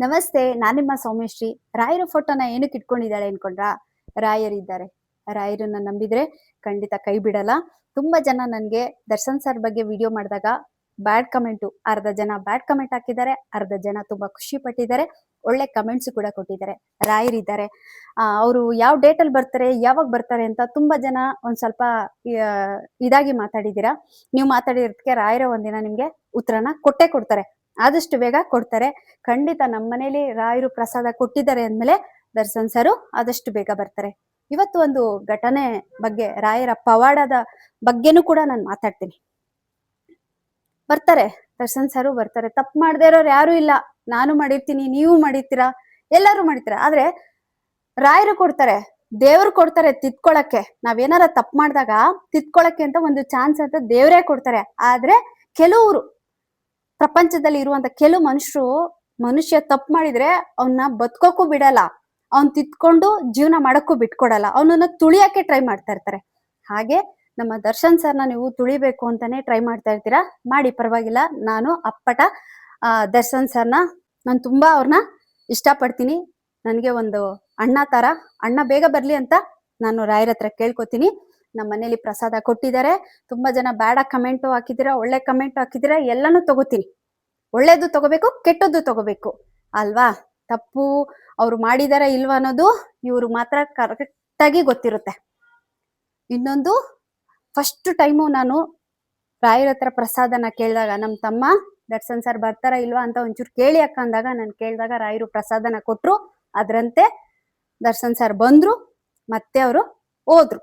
ನಮಸ್ತೆ, ನಾನು ನಿಮ್ಮ ಸೌಮ್ಯಶ್ರೀ. ರಾಯರ ಫೋಟೋನ ಏನಕ್ಕೆ ಇಟ್ಕೊಂಡಿದ್ದಾಳೆ ಅನ್ಕೊಂಡ್ರಾ? ರಾಯರಿದ್ದಾರೆ. ರಾಯರನ್ನ ನಂಬಿದ್ರೆ ಖಂಡಿತ ಕೈ ಬಿಡಲ್ಲ. ತುಂಬಾ ಜನ ನನ್ಗೆ ದರ್ಶನ್ ಸರ್ ಬಗ್ಗೆ ವಿಡಿಯೋ ಮಾಡಿದಾಗ ಬ್ಯಾಡ್ ಕಮೆಂಟು, ಅರ್ಧ ಜನ ಬ್ಯಾಡ್ ಕಮೆಂಟ್ ಹಾಕಿದ್ದಾರೆ, ಅರ್ಧ ಜನ ತುಂಬಾ ಖುಷಿ ಪಟ್ಟಿದ್ದಾರೆ, ಒಳ್ಳೆ ಕಮೆಂಟ್ಸ್ ಕೂಡ ಕೊಟ್ಟಿದ್ದಾರೆ. ರಾಯರಿದ್ದಾರೆ, ಅವರು ಯಾವ ಡೇಟಲ್ಲಿ ಬರ್ತಾರೆ, ಯಾವಾಗ ಬರ್ತಾರೆ ಅಂತ ತುಂಬಾ ಜನ ಒಂದ್ ಸ್ವಲ್ಪ ಇದಾಗಿ ಮಾತಾಡಿದ್ದೀರಾ. ನೀವು ಮಾತಾಡಿರೋದಕ್ಕೆ ರಾಯರ ಒಂದಿನ ನಿಮ್ಗೆ ಉತ್ತರನ ಕೊಟ್ಟೇ ಕೊಡ್ತಾರೆ, ಆದಷ್ಟು ಬೇಗ ಕೊಡ್ತಾರೆ. ಖಂಡಿತ ನಮ್ಮ ಮನೇಲಿ ರಾಯರು ಪ್ರಸಾದ ಕೊಟ್ಟಿದ್ದಾರೆ ಅಂದ್ಮೇಲೆ ದರ್ಶನ್ ಸರು ಆದಷ್ಟು ಬೇಗ ಬರ್ತಾರೆ. ಇವತ್ತು ಒಂದು ಘಟನೆ ಬಗ್ಗೆ, ರಾಯರ ಪವಾಡದ ಬಗ್ಗೆನೂ ಕೂಡ ನಾನು ಮಾತಾಡ್ತೀನಿ. ಬರ್ತಾರೆ, ದರ್ಶನ್ ಸರು ಬರ್ತಾರೆ. ತಪ್ಪು ಮಾಡದೇ ಇರೋರು ಯಾರು ಇಲ್ಲ. ನಾನು ಮಾಡಿರ್ತೀನಿ, ನೀವು ಮಾಡಿರ್ತೀರಾ, ಎಲ್ಲರೂ ಮಾಡಿರ್ತೀರಾ. ಆದ್ರೆ ರಾಯರು ಕೊಡ್ತಾರೆ, ದೇವ್ರು ಕೊಡ್ತಾರೆ ತಿದ್ಕೊಳಕ್ಕೆ. ನಾವೇನಾರ ತಪ್ಪು ಮಾಡಿದಾಗ ತಿದ್ಕೊಳಕ್ಕೆ ಅಂತ ಒಂದು ಚಾನ್ಸ್ ಅಂತ ದೇವ್ರೇ ಕೊಡ್ತಾರೆ. ಆದ್ರೆ ಕೆಲವರು ಪ್ರಪಂಚದಲ್ಲಿ ಇರುವಂತ ಕೆಲವು ಮನುಷ್ಯ ತಪ್ಪು ಮಾಡಿದ್ರೆ ಅವನ್ನ ಬದುಕೋಕ್ಕೂ ಬಿಡಲ್ಲ, ಅವ್ನ್ ತಿದ್ಕೊಂಡು ಜೀವನ ಮಾಡಕ್ಕೂ ಬಿಟ್ಕೊಡಲ್ಲ, ಅವನನ್ನ ತುಳಿಯಕ್ಕೆ ಟ್ರೈ ಮಾಡ್ತಾ ಇರ್ತಾರೆ. ಹಾಗೆ ನಮ್ಮ ದರ್ಶನ್ ಸರ್ನ ನೀವು ತುಳಿಬೇಕು ಅಂತಾನೆ ಟ್ರೈ ಮಾಡ್ತಾ ಇರ್ತೀರಾ, ಮಾಡಿ, ಪರವಾಗಿಲ್ಲ. ನಾನು ಅಪ್ಪಟ ದರ್ಶನ್ ಸರ್ನ ನಾನು ತುಂಬಾ ಅವ್ರನ್ನ ಇಷ್ಟಪಡ್ತೀನಿ. ನನಗೆ ಒಂದು ಅಣ್ಣ ತರ. ಅಣ್ಣ ಬೇಗ ಬರ್ಲಿ ಅಂತ ನಾನು ರಾಯರ ಹತ್ರ ಕೇಳ್ಕೊತೀನಿ. ನಮ್ಮ ಮನೇಲಿ ಪ್ರಸಾದ ಕೊಟ್ಟಿದ್ದಾರೆ. ತುಂಬಾ ಜನ ಬ್ಯಾಡ ಕಮೆಂಟ್ ಹಾಕಿದಿರಾ, ಒಳ್ಳೆ ಕಮೆಂಟ್ ಹಾಕಿದಿರಾ, ಎಲ್ಲಾನು ತಗೋತೀನಿ. ಒಳ್ಳೇದು ತಗೋಬೇಕು, ಕೆಟ್ಟದ್ದು ತಗೋಬೇಕು ಅಲ್ವಾ? ತಪ್ಪು ಅವ್ರು ಮಾಡಿದಾರ ಇಲ್ವಾ ಅನ್ನೋದು ಇವ್ರು ಮಾತ್ರ ಕರೆಕ್ಟ್ ಆಗಿ ಗೊತ್ತಿರುತ್ತೆ. ಇನ್ನೊಂದು, ಫಸ್ಟ್ ಟೈಮು ನಾನು ರಾಯರ ಹತ್ರ ಪ್ರಸಾದನ ಕೇಳಿದಾಗ, ನಮ್ಮ ತಮ್ಮ ದರ್ಶನ್ ಸರ್ ಬರ್ತಾರ ಇಲ್ವಾ ಅಂತ ಒಂಚೂರು ಕೇಳಿ ಅಕ್ಕ ಅಂದಾಗ, ನಾನು ಕೇಳಿದಾಗ ರಾಯರು ಪ್ರಸಾದನ ಕೊಟ್ರು. ಅದರಂತೆ ದರ್ಶನ್ ಸರ್ ಬಂದ್ರು, ಮತ್ತೆ ಅವರು ಹೋದ್ರು.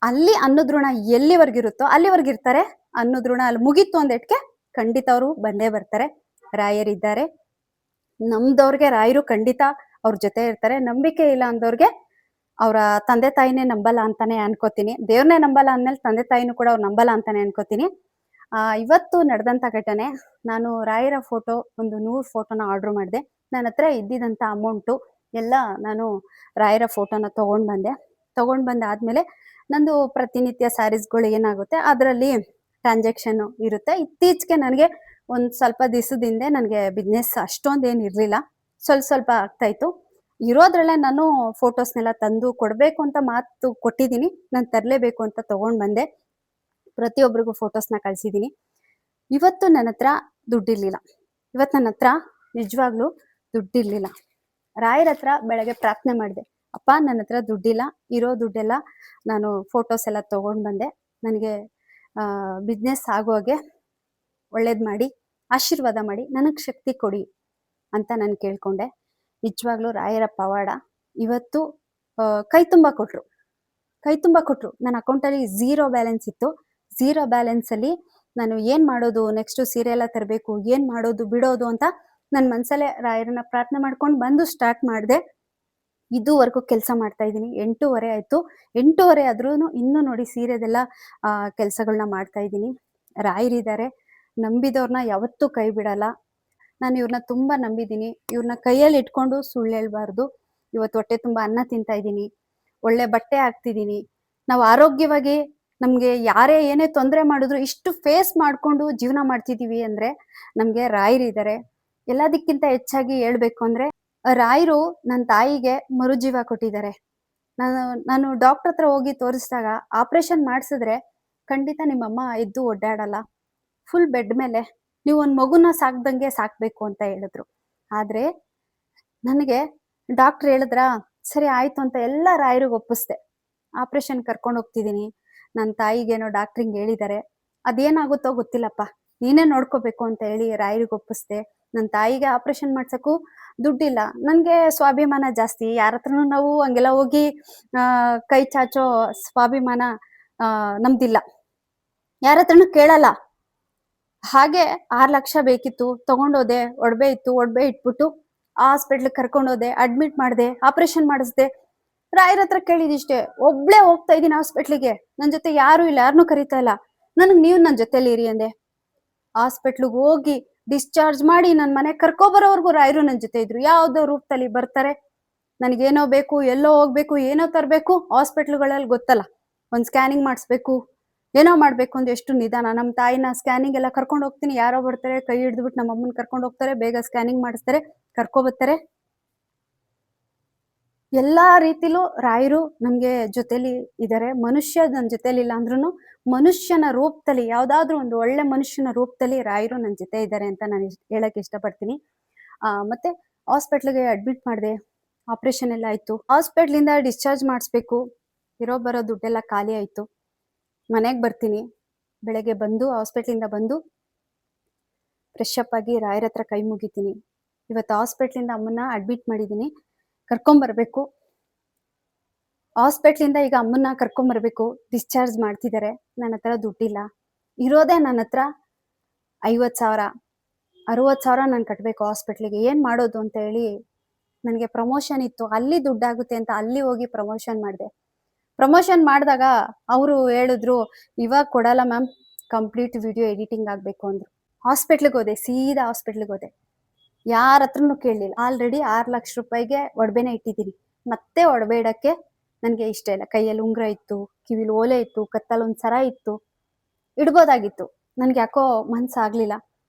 ಅಲ್ಲಿ ಅನ್ನೋದ್ಋಣ ಎಲ್ಲಿವರೆಗಿರುತ್ತೋ ಅಲ್ಲಿವರೆಗಿರ್ತಾರೆ. ಅನ್ನೋದ್ಋಣ ಅಲ್ಲಿ ಮುಗೀತು ಅಂದೇಟ್ಗೆ ಖಂಡಿತ ಅವರು ಬಂದೇ ಬರ್ತಾರೆ. ರಾಯರಿದ್ದಾರೆ. ನಮ್ದವ್ರಿಗೆ ರಾಯರು ಖಂಡಿತ ಅವ್ರ ಜೊತೆ ಇರ್ತಾರೆ. ನಂಬಿಕೆ ಇಲ್ಲ ಅಂದವ್ರಿಗೆ ಅವರ ತಂದೆ ತಾಯಿನೇ ನಂಬಲ್ಲ ಅಂತಾನೆ ಅನ್ಕೋತೀನಿ. ದೇವ್ರನ್ನೇ ನಂಬಲ್ಲ ಅಂದ್ಮೇಲೆ ತಂದೆ ತಾಯಿನೂ ಕೂಡ ಅವ್ರು ನಂಬಲ್ಲ ಅಂತಾನೆ ಅನ್ಕೋತೀನಿ. ಇವತ್ತು ನಡೆದಂತ ಘಟನೆ, ನಾನು ರಾಯರ ಫೋಟೋ ಒಂದು 100 ಫೋಟೋನ ಆರ್ಡರ್ ಮಾಡಿದೆ. ನನ್ನ ಹತ್ರ ಇದ್ದಿದಂತ ಅಮೌಂಟು ಎಲ್ಲ ನಾನು ರಾಯರ ಫೋಟೋನ ತಗೊಂಡ್ ಬಂದಾದ್ಮೇಲೆ ನಂದು ಪ್ರತಿನಿತ್ಯ ಸ್ಯಾರೀಸ್ಗಳು ಏನಾಗುತ್ತೆ ಅದರಲ್ಲಿ ಟ್ರಾನ್ಸಾಕ್ಷನ್ ಇರುತ್ತೆ. ಇತ್ತೀಚೆಗೆ ನನಗೆ ಒಂದ್ ಸ್ವಲ್ಪ ದಿವಸದಿಂದ ನನಗೆ ಬಿಸ್ನೆಸ್ ಅಷ್ಟೊಂದೇನು ಇರ್ಲಿಲ್ಲ, ಸ್ವಲ್ಪ ಆಗ್ತಾ ಇತ್ತು. ಇರೋದ್ರಲ್ಲೇ ನಾನು ಫೋಟೋಸ್ನೆಲ್ಲ ತಂದು ಕೊಡ್ಬೇಕು ಅಂತ ಮಾತು ಕೊಟ್ಟಿದ್ದೀನಿ. ನಾನು ತರಲೇಬೇಕು ಅಂತ ತಗೊಂಡ್ ಬಂದೆ. ಪ್ರತಿಯೊಬ್ಬರಿಗೂ ಫೋಟೋಸ್ನ ಕಳ್ಸಿದ್ದೀನಿ. ಇವತ್ತು ನನ್ನ ಹತ್ರ ದುಡ್ಡಿರ್ಲಿಲ್ಲ. ನನ್ನ ಹತ್ರ ನಿಜವಾಗ್ಲೂ ದುಡ್ಡಿರ್ಲಿಲ್ಲ. ರಾಯರ ಹತ್ರ ಬೆಳಗ್ಗೆ ಪ್ರಾರ್ಥನೆ ಮಾಡಿದೆ, ಅಪ್ಪ ನನ್ನ ಹತ್ರ ದುಡ್ಡಿಲ್ಲ, ಇರೋ ದುಡ್ಡೆಲ್ಲ ನಾನು ಫೋಟೋಸ್ ಎಲ್ಲ ತಗೊಂಡ್ ಬಂದೆ, ನನಗೆ ಬಿಸ್ನೆಸ್ ಆಗೋಗೆ ಒಳ್ಳೇದ್ ಮಾಡಿ, ಆಶೀರ್ವಾದ ಮಾಡಿ, ನನಗ್ ಶಕ್ತಿ ಕೊಡಿ ಅಂತ ನಾನು ಕೇಳ್ಕೊಂಡೆ. ನಿಜವಾಗ್ಲೂ ರಾಯರ ಪವಾಡ. ಇವತ್ತು ಕೈ ತುಂಬಾ ಕೊಟ್ರು. ನನ್ನ ಅಕೌಂಟಲ್ಲಿ 0 ಬ್ಯಾಲೆನ್ಸ್ ಇತ್ತು. 0 ಬ್ಯಾಲೆನ್ಸ್ ಅಲ್ಲಿ ನಾನು ಏನ್ ಮಾಡೋದು, ನೆಕ್ಸ್ಟ್ ಸೀರೆ ಎಲ್ಲ ತರಬೇಕು, ಏನ್ ಮಾಡೋದು ಬಿಡೋದು ಅಂತ ನನ್ನ ಮನ್ಸಲ್ಲೇ ರಾಯರನ್ನ ಪ್ರಾರ್ಥನೆ ಮಾಡ್ಕೊಂಡು ಬಂದು ಸ್ಟಾರ್ಟ್ ಮಾಡಿದೆ. ಇದುವರೆಗೂ ಕೆಲಸ ಮಾಡ್ತಾ ಇದ್ದೀನಿ. 8:30 ಆಯ್ತು. 8:30 ಆದ್ರೂ ಇನ್ನೂ ನೋಡಿ ಸೀರೆದೆಲ್ಲ ಕೆಲಸಗಳನ್ನ ಮಾಡ್ತಾ ಇದ್ದೀನಿ. ರಾಯರಿದ್ದಾರೆ. ನಂಬಿದವ್ರನ್ನ ಯಾವತ್ತೂ ಕೈ ಬಿಡಲ್ಲ. ನಾನು ಇವ್ರನ್ನ ತುಂಬಾ ನಂಬಿದ್ದೀನಿ. ಇವ್ರನ್ನ ಕೈಯಲ್ಲಿ ಇಟ್ಕೊಂಡು ಸುಳ್ಳು ಹೇಳ್ಬಾರ್ದು. ಇವತ್ತು ಹೊಟ್ಟೆ ತುಂಬಾ ಅನ್ನ ತಿಂತಾ ಇದ್ದೀನಿ, ಒಳ್ಳೆ ಬಟ್ಟೆ ಹಾಕ್ತಿದ್ದೀನಿ. ನಾವು ಆರೋಗ್ಯವಾಗಿ, ನಮ್ಗೆ ಯಾರೇ ಏನೇ ತೊಂದರೆ ಮಾಡಿದ್ರು ಇಷ್ಟು ಫೇಸ್ ಮಾಡ್ಕೊಂಡು ಜೀವನ ಮಾಡ್ತಿದೀವಿ ಅಂದ್ರೆ ನಮ್ಗೆ ರಾಯರಿದ್ದಾರೆ. ಎಲ್ಲದಕ್ಕಿಂತ ಹೆಚ್ಚಾಗಿ ಹೇಳ್ಬೇಕು ಅಂದ್ರೆ, ರಾಯರು ನನ್ನ ತಾಯಿಗೆ ಮರುಜೀವ ಕೊಟ್ಟಿದ್ದಾರೆ. ನಾನು ಡಾಕ್ಟರ್ ಹತ್ರ ಹೋಗಿ ತೋರಿಸಿದಾಗ, ಆಪರೇಷನ್ ಮಾಡಿಸಿದ್ರೆ ಖಂಡಿತ ನಿಮ್ಮಮ್ಮ ಎದ್ದು ಒಡ್ಡಾಡಲ್ಲ, ಫುಲ್ ಬೆಡ್ ಮೇಲೆ ನೀವು ಒಂದು ಮಗುನ ಸಾಕ್ದಂಗೆ ಸಾಕ್ಬೇಕು ಅಂತ ಹೇಳಿದ್ರು. ಆದ್ರೆ ನನಗೆ ಡಾಕ್ಟರ್ ಹೇಳಿದ್ರ, ಸರಿ ಆಯ್ತು ಅಂತ ಎಲ್ಲ ರಾಯರಿಗೆ ಒಪ್ಪಿಸ್ದೆ. ಆಪರೇಷನ್ ಕರ್ಕೊಂಡು ಹೋಗ್ತಿದ್ದೀನಿ. ನನ್ನ ತಾಯಿಗೇನೋ ಡಾಕ್ಟ್ರಿಂಗ್ ಹೇಳಿದ್ದಾರೆ, ಅದೇನಾಗುತ್ತೋ ಗೊತ್ತಿಲ್ಲಪ್ಪ, ನೀನೇ ನೋಡ್ಕೋಬೇಕು ಅಂತ ಹೇಳಿ ರಾಯರಿಗೆ ಒಪ್ಪಿಸ್ದೆ. ನನ್ನ ತಾಯಿಗೆ ಆಪರೇಷನ್ ಮಾಡ್ಸಕ್ಕೂ ದುಡ್ಡಿಲ್ಲ. ನನ್ಗೆ ಸ್ವಾಭಿಮಾನ ಜಾಸ್ತಿ. ಯಾರ ಹತ್ರನೂ ನಾವು ಹಂಗೆಲ್ಲ ಹೋಗಿ ಕೈ ಚಾಚೋ ಸ್ವಾಭಿಮಾನ ನಮ್ದಿಲ್ಲ, ಯಾರ ಹತ್ರನೂ ಕೇಳಲ್ಲ. ಹಾಗೆ 6 ಲಕ್ಷ ಬೇಕಿತ್ತು, ತಗೊಂಡೋದೆ. ಒಡವೆ ಇಟ್ಬಿಟ್ಟು ಹಾಸ್ಪಿಟ್ಲ್ ಕರ್ಕೊಂಡೋದೆ, ಅಡ್ಮಿಟ್ ಮಾಡಿದೆ, ಆಪರೇಷನ್ ಮಾಡಿಸ್ದೆ. ರಾಯರ ಹತ್ರ ಕೇಳಿದಿಷ್ಟೇ, ಒಬ್ಳೆ ಹೋಗ್ತಾ ಇದೀನಿ ಹಾಸ್ಪಿಟ್ಲಿಗೆ, ನನ್ ಜೊತೆ ಯಾರು ಇಲ್ಲ, ಯಾರನ್ನೂ ಕರೀತಾ ಇಲ್ಲ, ನನಗ್ ನೀವು ನನ್ನ ಜೊತೆಲಿ ಇರಿ ಅಂದೆ. ಹಾಸ್ಪಿಟ್ಲಿಗೆ ಹೋಗಿ ಡಿಸ್ಚಾರ್ಜ್ ಮಾಡಿ ನನ್ನ ಮನೆ ಕರ್ಕೊಬರೋವರೆಗೂ ರಾಯರು ನನ್ನ ಜೊತೆ ಇದ್ರು. ಯಾವ್ದೋ ರೂಪದಲ್ಲಿ ಬರ್ತಾರೆ, ನನಗೇನೋ ಬೇಕು, ಎಲ್ಲೋ ಹೋಗ್ಬೇಕು, ಏನೋ ತರಬೇಕು, ಹಾಸ್ಪಿಟ್ಲ್ಗಳಲ್ಲಿ ಗೊತ್ತಲ್ಲ, ಒಂದು ಸ್ಕ್ಯಾನಿಂಗ್ ಮಾಡಿಸ್ಬೇಕು, ಏನೋ ಮಾಡ್ಬೇಕು ಅಂದ್ರೆ ಎಷ್ಟು ನಿಧಾನ. ನಮ್ಮ ತಾಯಿನ ಸ್ಕ್ಯಾನಿಂಗ್ ಎಲ್ಲ ಕರ್ಕೊಂಡು ಹೋಗ್ತೀನಿ, ಯಾರೋ ಬರ್ತಾರೆ, ಕೈ ಹಿಡಿದ್ಬಿಟ್ಟು ನಮ್ಮ ಅಮ್ಮನ ಕರ್ಕೊಂಡು ಹೋಗ್ತಾರೆ, ಬೇಗ ಸ್ಕ್ಯಾನಿಂಗ್ ಮಾಡಿಸ್ತಾರೆ. ಕರ್ಕೊಬರ್ತಾರೆ. ಎಲ್ಲಾ ರೀತಿಲೂ ರಾಯರು ನಮ್ಗೆ ಜೊತೆಲಿ ಇದಾರೆ. ಮನುಷ್ಯ ನನ್ ಜೊತೆಲಿ ಇಲ್ಲ ಅಂದ್ರೂ ಮನುಷ್ಯನ ರೂಪದಲ್ಲಿ, ಯಾವ್ದಾದ್ರು ಒಂದು ಒಳ್ಳೆ ಮನುಷ್ಯನ ರೂಪದಲ್ಲಿ ರಾಯರು ನನ್ ಜೊತೆ ಇದ್ದಾರೆ ಅಂತ ನಾನು ಹೇಳಕ್ ಇಷ್ಟಪಡ್ತೀನಿ. ಮತ್ತೆ ಹಾಸ್ಪಿಟ್ಲಿಗೆ ಅಡ್ಮಿಟ್ ಮಾಡಿದೆ, ಆಪರೇಷನ್ ಎಲ್ಲ ಆಯ್ತು. ಹಾಸ್ಪಿಟ್ಲಿಂದ ಡಿಸ್ಚಾರ್ಜ್ ಮಾಡಿಸ್ಬೇಕು, ಇರೋ ಬರೋ ದುಡ್ಡೆಲ್ಲ ಖಾಲಿ ಆಯ್ತು. ಮನೆಗೆ ಬರ್ತೀನಿ, ಬೆಳಗ್ಗೆ ಬಂದು ಹಾಸ್ಪಿಟ್ಲಿಂದ ಬಂದು ಫ್ರೆಶ್ ಅಪ್ ಆಗಿ ರಾಯರ ಹತ್ರ ಕೈ ಮುಗಿತೀನಿ. ಇವತ್ತು ಹಾಸ್ಪಿಟ್ಲಿಂದ ಅಮ್ಮನ್ನ ಅಡ್ಮಿಟ್ ಮಾಡಿದ್ದೀನಿ, ಕರ್ಕೊಂಬರ್ಬೇಕು. ಹಾಸ್ಪಿಟ್ಲಿಂದ ಈಗ ಅಮ್ಮನ್ನ ಕರ್ಕೊಂಬರ್ಬೇಕು, ಡಿಸ್ಚಾರ್ಜ್ ಮಾಡ್ತಿದ್ದಾರೆ. ನನ್ನ ಹತ್ರ ದುಡ್ಡಿಲ್ಲ, ಇರೋದೇ ನನ್ನ ಹತ್ರ 50,000, 60,000 ನಾನು ಕಟ್ಟಬೇಕು ಹಾಸ್ಪಿಟ್ಲಿಗೆ. ಏನ್ ಮಾಡೋದು ಅಂತ ಹೇಳಿ, ನನಗೆ ಪ್ರಮೋಷನ್ ಇತ್ತು, ಅಲ್ಲಿ ದುಡ್ಡಾಗುತ್ತೆ ಅಂತ ಅಲ್ಲಿ ಹೋಗಿ ಪ್ರಮೋಷನ್ ಮಾಡಿದೆ. ಪ್ರಮೋಷನ್ ಮಾಡಿದಾಗ ಅವರು ಹೇಳಿದ್ರು, ಇವಾಗ ಕೊಡಲ್ಲ ಮ್ಯಾಮ್, ಕಂಪ್ಲೀಟ್ ವಿಡಿಯೋ ಎಡಿಟಿಂಗ್ ಆಗ್ಬೇಕು ಅಂದ್ರು. ಹಾಸ್ಪಿಟ್ಲಿಗೆ ಹೋದೆ, ಸೀದಾ ಹಾಸ್ಪಿಟ್ಲಿಗೆ ಹೋದೆ, ಯಾರ ಹತ್ರನೂ ಕೇಳಲಿಲ್ಲ. ಆಲ್ರೆಡಿ 6 ಲಕ್ಷ ರೂಪಾಯಿಗೆ ಒಡವೆನೇ ಇಟ್ಟಿದ್ದೀನಿ, ಮತ್ತೆ ಒಡವೆ ಇಡಕ್ಕೆ ನನಗೆ ಇಷ್ಟ ಇಲ್ಲ. ಕೈಯಲ್ಲಿ ಉಂಗುರ ಇತ್ತು, ಕಿವಿಲಿ ಓಲೆ ಇತ್ತು, ಕತ್ತಲ್ಲಿ ಒಂದು ಸರ ಇತ್ತು, ಇಡ್ಬೋದಾಗಿತ್ತು. ನನ್ಗೆ ಯಾಕೋ ಮನ್ಸಾಗ್ಲಿಲ್ಲ.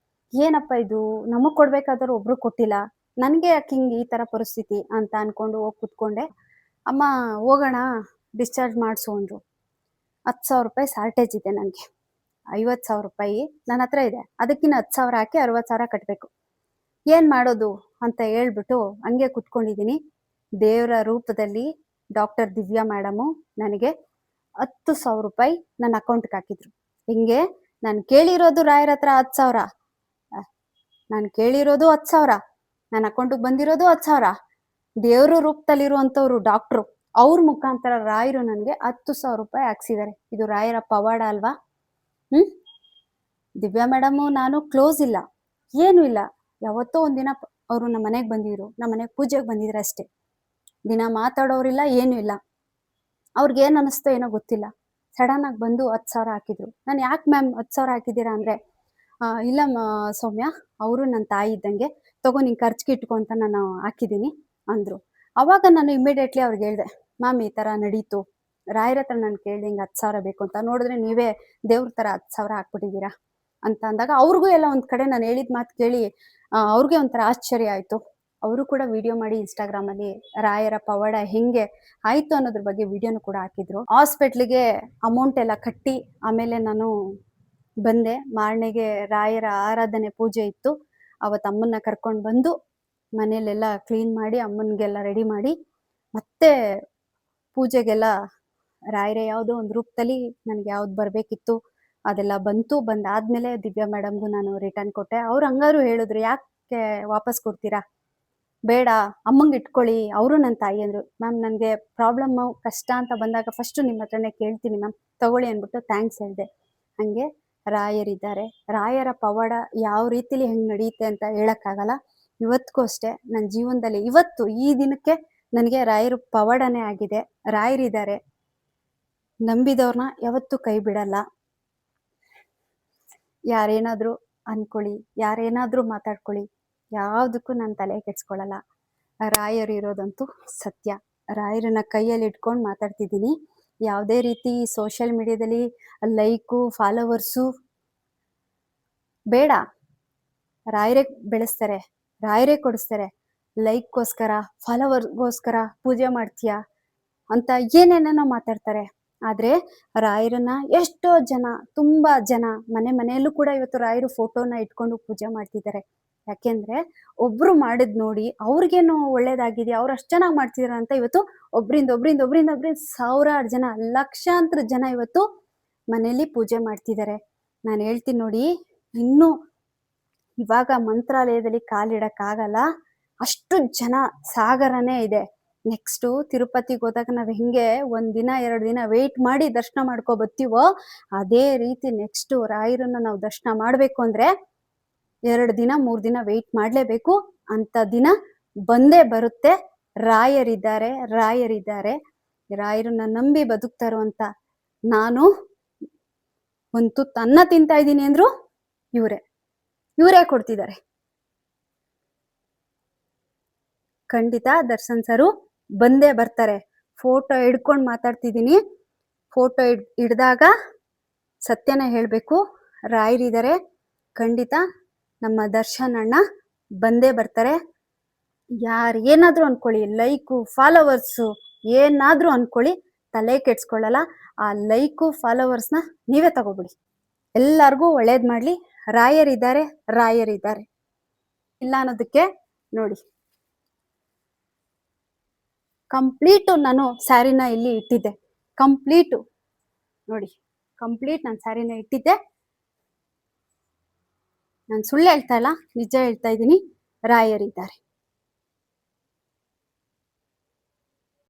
ಏನಪ್ಪ ಇದು, ನಮಗ್ ಕೊಡ್ಬೇಕಾದ್ರೂ ಒಬ್ರು ಕೊಟ್ಟಿಲ್ಲ, ನನ್ಗೆ ಯಾಕೆ ಹಿಂಗೆ ಈ ತರ ಪರಿಸ್ಥಿತಿ ಅಂತ ಅನ್ಕೊಂಡು ಹೋಗಿ ಕುತ್ಕೊಂಡೆ. ಅಮ್ಮ ಹೋಗೋಣ ಡಿಸ್ಚಾರ್ಜ್ ಮಾಡಿಸು ಅಂದ್ರು. 10,000 ರೂಪಾಯಿ ಶಾರ್ಟೇಜ್ ಇದೆ ನನಗೆ. 50,000 ರೂಪಾಯಿ ನನ್ನ ಹತ್ರ ಇದೆ, ಅದಕ್ಕಿನ್ನ 10,000 ಹಾಕಿ 60,000 ಕಟ್ಟಬೇಕು. ಏನ್ ಮಾಡೋದು ಅಂತ ಹೇಳ್ಬಿಟ್ಟು ಹಂಗೆ ಕುತ್ಕೊಂಡಿದ್ದೀನಿ. ದೇವರ ರೂಪದಲ್ಲಿ ಡಾಕ್ಟರ್ ದಿವ್ಯಾ ಮೇಡಮು ನನಗೆ 10,000 ರೂಪಾಯಿ ನನ್ನ ಅಕೌಂಟ್ಗೆ ಹಾಕಿದ್ರು. ಹಿಂಗೆ ನಾನು ಕೇಳಿರೋದು ರಾಯರ ಹತ್ರ 10,000, ನಾನು ಕೇಳಿರೋದು 10,000, ನನ್ನ ಅಕೌಂಟಿಗೆ ಬಂದಿರೋದು 10,000. ದೇವ್ರ ರೂಪದಲ್ಲಿರುವಂತವ್ರು ಡಾಕ್ಟ್ರು, ಅವ್ರ ಮುಖಾಂತರ ರಾಯರು ನನಗೆ 10,000 ರೂಪಾಯಿ ಹಾಕ್ಸಿದ್ದಾರೆ. ಇದು ರಾಯರ ಪವಾಡ ಅಲ್ವಾ? ದಿವ್ಯಾ ಮೇಡಮು ನಾನು ಕ್ಲೋಸ್ ಇಲ್ಲ, ಏನು ಇಲ್ಲ. ಯಾವತ್ತೋ ಒಂದಿನ ಅವರು ನಮ್ಮ ಮನೆಗೆ ಬಂದಿದ್ರು, ನಮ್ಮ ಮನೆಗೆ ಪೂಜೆಗೆ ಬಂದಿದ್ರು ಅಷ್ಟೇ. ದಿನ ಮಾತಾಡೋರಿಲ್ಲ, ಏನು ಇಲ್ಲ. ಅವ್ರಿಗೆ ಏನ್ ಅನಿಸ್ತೋ ಏನೋ ಗೊತ್ತಿಲ್ಲ, ಸಡನ್ ಆಗಿ ಬಂದು 10,000 ಹಾಕಿದ್ರು. ನಾನು ಯಾಕೆ ಮ್ಯಾಮ್ 10,000 ಹಾಕಿದ್ದೀರಾ ಅಂದ್ರೆ, ಇಲ್ಲ ಸೌಮ್ಯ, ಅವರು ನನ್ನ ತಾಯಿ ಇದ್ದಂಗೆ, ತಗೋ ನಿನ್ ಖರ್ಚಿಗೆ ಇಟ್ಕೊ ಅಂತ ನಾನು ಹಾಕಿದ್ದೀನಿ ಅಂದ್ರು. ಅವಾಗ ನಾನು ಇಮಿಡಿಯೇಟ್ಲಿ ಅವ್ರಿಗೆ ಹೇಳ್ದೆ, ಮ್ಯಾಮ್ ಈ ತರ ನಡೀತು, ರಾಯರ ಹತ್ರ ನಾನು ಕೇಳ್ದೆ ಹಿಂಗೆ 10,000 ಬೇಕು ಅಂತ, ನೋಡಿದ್ರೆ ನೀವೇ ದೇವ್ರ ತರ 10,000 ಹಾಕ್ಬಿಟ್ಟಿದ್ದೀರಾ ಅಂತ ಅಂದಾಗ, ಅವ್ರಿಗೂ ಎಲ್ಲ ಒಂದ್ ಕಡೆ ನಾನು ಹೇಳಿದ ಮಾತು ಕೇಳಿ ಅವ್ರಿಗೆ ಒಂಥರ ಆಶ್ಚರ್ಯ ಆಯ್ತು. ಅವರು ಕೂಡ ವಿಡಿಯೋ ಮಾಡಿ ಇನ್ಸ್ಟಾಗ್ರಾಮ್ ಅಲ್ಲಿ ರಾಯರ ಪವಾಡ ಹೆಂಗೆ ಆಯ್ತು ಅನ್ನೋದ್ರ ಬಗ್ಗೆ ವಿಡಿಯೋನು ಕೂಡ ಹಾಕಿದ್ರು. ಹಾಸ್ಪಿಟ್ಲಿಗೆ ಅಮೌಂಟ್ ಎಲ್ಲ ಕಟ್ಟಿ ಆಮೇಲೆ ನಾನು ಬಂದೆ. ಮಾರನೆಗೆ ರಾಯರ ಆರಾಧನೆ ಪೂಜೆ ಇತ್ತು, ಅವತ್ತು ಅಮ್ಮನ್ನ ಕರ್ಕೊಂಡು ಬಂದು ಮನೇಲೆಲ್ಲ ಕ್ಲೀನ್ ಮಾಡಿ ಅಮ್ಮನಿಗೆಲ್ಲ ರೆಡಿ ಮಾಡಿ ಮತ್ತೆ ಪೂಜೆಗೆಲ್ಲ ರಾಯರೇ ಯಾವುದೋ ಒಂದು ರೂಪದಲ್ಲಿ ನನಗೆ ಯಾವ್ದು ಬರ್ಬೇಕಿತ್ತು ಅದೆಲ್ಲ ಬಂತು. ಬಂದಾದ್ಮೇಲೆ ದಿವ್ಯಾ ಮೇಡಮ್ಗೂ ನಾನು ರಿಟರ್ನ್ ಕೊಟ್ಟೆ. ಅವ್ರು ಹಂಗಾರು ಹೇಳಿದ್ರು, ಯಾಕೆ ವಾಪಸ್ ಕೊಡ್ತೀರಾ, ಬೇಡ ಅಮ್ಮಂಗೆ ಇಟ್ಕೊಳ್ಳಿ, ಅವರು ನನ್ನ ತಾಯಿ ಅಂದ್ರು. ಮ್ಯಾಮ್ ನನಗೆ ಪ್ರಾಬ್ಲಮ್ಮು ಕಷ್ಟ ಅಂತ ಬಂದಾಗ ಫಸ್ಟ್ ನಿಮ್ಮ ಹತ್ರನೇ ಕೇಳ್ತೀನಿ ಮ್ಯಾಮ್, ತಗೊಳ್ಳಿ ಅಂದ್ಬಿಟ್ಟು ಥ್ಯಾಂಕ್ಸ್ ಹೇಳಿದೆ. ಹಂಗೆ ರಾಯರಿದ್ದಾರೆ. ರಾಯರ ಪವಾಡ ಯಾವ ರೀತಿಲಿ ಹೆಂಗ್ ನಡೆಯುತ್ತೆ ಅಂತ ಹೇಳಕ್ಕಾಗಲ್ಲ. ಇವತ್ತಿಗೂ ಅಷ್ಟೇ ನನ್ನ ಜೀವನದಲ್ಲಿ ಇವತ್ತು ಈ ದಿನಕ್ಕೆ ನನಗೆ ರಾಯರ ಪವಾಡನೇ ಆಗಿದೆ. ರಾಯರಿದ್ದಾರೆ, ನಂಬಿದವ್ರನ್ನ ಯಾವತ್ತೂ ಕೈ ಬಿಡಲ್ಲ. ಯಾರೇನಾದ್ರೂ ಅನ್ಕೊಳ್ಳಿ, ಯಾರೇನಾದ್ರೂ ಮಾತಾಡ್ಕೊಳ್ಳಿ, ಯಾವ್ದಕ್ಕೂ ನಾನು ತಲೆ ಕೆಡ್ಸ್ಕೊಳಲ್ಲ. ರಾಯರು ಇರೋದಂತೂ ಸತ್ಯ. ರಾಯರನ್ನ ಕೈಯಲ್ಲಿ ಇಟ್ಕೊಂಡು ಮಾತಾಡ್ತಿದ್ದೀನಿ. ಯಾವುದೇ ರೀತಿ ಸೋಷಿಯಲ್ ಮೀಡಿಯಾದಲ್ಲಿ ಲೈಕು ಫಾಲೋವರ್ಸು ಬೇಡ. ರಾಯರೇ ಬೆಳೆಸ್ತಾರೆ, ರಾಯರೇ ಕೊಡಿಸ್ತಾರೆ. ಲೈಕ್ಗೋಸ್ಕರ ಫಾಲೋವರ್ಗೋಸ್ಕರ ಪೂಜೆ ಮಾಡ್ತೀಯಾ ಅಂತ ಏನೇನೇನೋ ಮಾತಾಡ್ತಾರೆ. ಆದ್ರೆ ರಾಯರನ್ನ ಎಷ್ಟೋ ಜನ, ತುಂಬಾ ಜನ ಮನೆ ಮನೆಯಲ್ಲೂ ಕೂಡ ಇವತ್ತು ರಾಯರು ಫೋಟೋನ ಇಟ್ಕೊಂಡು ಪೂಜೆ ಮಾಡ್ತಿದ್ದಾರೆ. ಯಾಕೆಂದ್ರೆ ಒಬ್ರು ಮಾಡಿದ್ ನೋಡಿ ಅವ್ರಿಗೇನು ಒಳ್ಳೇದಾಗಿದೆ, ಅವ್ರು ಅಷ್ಟ್ ಚೆನ್ನಾಗಿ ಮಾಡ್ತಿದಾರ ಅಂತ ಇವತ್ತು ಒಬ್ರಿಂದ ಸಾವಿರಾರು ಜನ, ಲಕ್ಷಾಂತರ ಜನ ಇವತ್ತು ಮನೇಲಿ ಪೂಜೆ ಮಾಡ್ತಿದ್ದಾರೆ. ನಾನು ಹೇಳ್ತೀನಿ ನೋಡಿ, ಇನ್ನು ಇವಾಗ ಮಂತ್ರಾಲಯದಲ್ಲಿ ಕಾಲಿಡಕ್ಕಾಗಲ್ಲ, ಅಷ್ಟು ಜನ ಸಾಗರನೇ ಇದೆ. ನೆಕ್ಸ್ಟು ತಿರುಪತಿಗೆ ಹೋದಾಗ ನಾವ್ ಹೆಂಗೆ 1 ದಿನ 2 ದಿನ ವೆಯ್ಟ್ ಮಾಡಿ ದರ್ಶನ ಮಾಡ್ಕೊ ಬರ್ತೀವೋ, ಅದೇ ರೀತಿ ನೆಕ್ಸ್ಟ್ ರಾಯರನ್ನ ನಾವು ದರ್ಶನ ಮಾಡ್ಬೇಕು ಅಂದ್ರೆ 2 ದಿನ 3 ದಿನ ವೆಯ್ಟ್ ಮಾಡ್ಲೇಬೇಕು. ಅಂತ ದಿನ ಬಂದೇ ಬರುತ್ತೆ. ರಾಯರಿದ್ದಾರೆ, ರಾಯರಿದ್ದಾರೆ. ರಾಯರನ್ನ ನಂಬಿ ಬದುಕ್ತಾ ಇರುವಂತ ನಾನು ಒಂದು ತುತ್ತು ಅನ್ನ ತಿಂತಾ ಇದ್ದೀನಿ ಅಂದ್ರು ಇವರೇ ಕೊಡ್ತಿದ್ದಾರೆ. ಖಂಡಿತ ದರ್ಶನ್ ಸರು ಬಂದೇ ಬರ್ತಾರೆ. ಫೋಟೋ ಹಿಡ್ಕೊಂಡು ಮಾತಾಡ್ತಿದ್ದೀನಿ. ಫೋಟೋ ಹಿಡ್ದಾಗ ಸತ್ಯನ ಹೇಳ್ಬೇಕು, ರಾಯರಿದ್ದಾರೆ. ಖಂಡಿತ ನಮ್ಮ ದರ್ಶನ್ ಅಣ್ಣ ಬಂದೇ ಬರ್ತಾರೆ. ಯಾರು ಏನಾದ್ರೂ ಅನ್ಕೊಳ್ಳಿ, ಲೈಕು ಫಾಲೋವರ್ಸು ಏನಾದ್ರೂ ಅನ್ಕೊಳ್ಳಿ, ತಲೆ ಕೆಡ್ಸ್ಕೊಳ್ಳಲ್ಲ. ಆ ಲೈಕು ಫಾಲೋವರ್ಸ್ನ ನೀವೇ ತಗೋಬಿಡಿ. ಎಲ್ಲಾರ್ಗೂ ಒಳ್ಳೇದ್ ಮಾಡ್ಲಿ. ರಾಯರಿದ್ದಾರೆ, ರಾಯರಿದ್ದಾರೆ. ಇಲ್ಲ ಅನ್ನೋದಕ್ಕೆ ನೋಡಿ, ಕಂಪ್ಲೀಟು ನಾನು ಸ್ಯಾರಿನ ಇಲ್ಲಿ ಇಟ್ಟಿದ್ದೆ. ಕಂಪ್ಲೀಟು ನೋಡಿ, ಕಂಪ್ಲೀಟ್ ನಾನು ಸ್ಯಾರಿನ ಇಟ್ಟಿದ್ದೆ. ನಾನು ಸುಳ್ಳು ಹೇಳ್ತಾ ಇಲ್ಲ, ನಿಜ ಹೇಳ್ತಾ ಇದ್ದೀನಿ. ರಾಯರಿದ್ದಾರೆ.